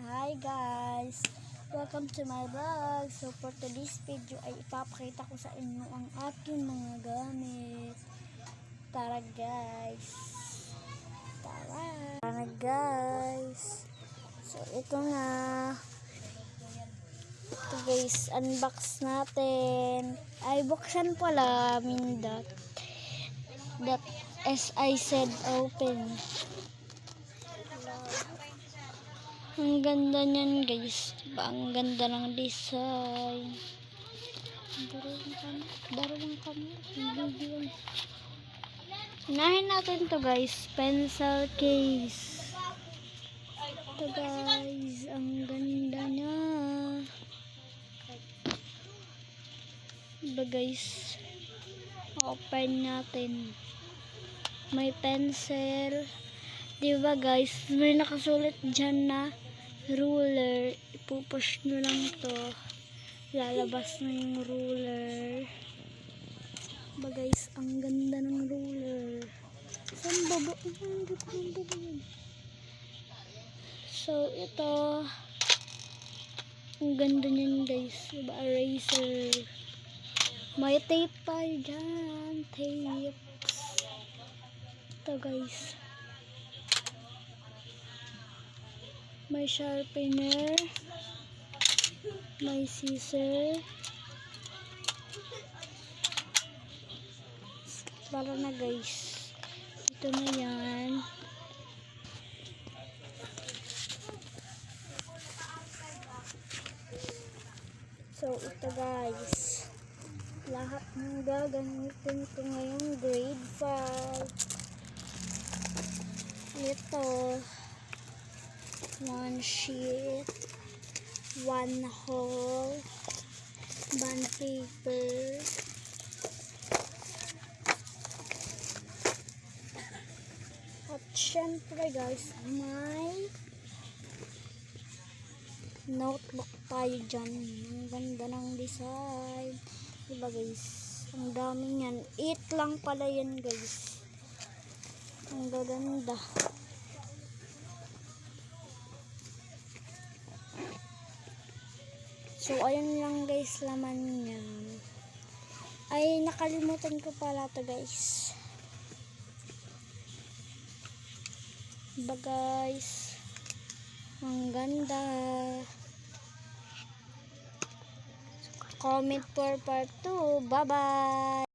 Hi guys! Welcome to my vlog. So for today's video ay ipapakita ko sa inyo ang aking mga gamit. Tara guys! Tara guys! So ito na. Ito guys, unbox natin. Ay buksan pala that as I said open. Ang ganda niyan guys, diba? Ang ganda ng design. Daro lang kami. Unahin natin to guys, pencil case. Ito guys, ang ganda niya. Diba guys, open natin. May pencil. Diba guys, may nakasulat dyan na ruler. Ipupush nyo lang to, lalabas na yung ruler. Diba guys, ang ganda ng ruler. Saan baba? So ito, ang ganda nyan guys. Diba, eraser. May tape pa dyan, tape. Ito guys, may sharpener, may scissor. Para na guys, ito na yan. So ito guys, lahat ng gagamitin ko ngayong grade 5. Ito, one sheet, one hole, bond paper, at syempre guys, may notebook tayo dyan. Ang ganda ng design, diba guys, ang dami yan. 8 lang pala yan guys. Ang gaganda. So, ayun lang guys, laman niya. Ay, nakalimutan ko pala to guys. Diba guys? Ang ganda. Comment for part 2. Bye-bye!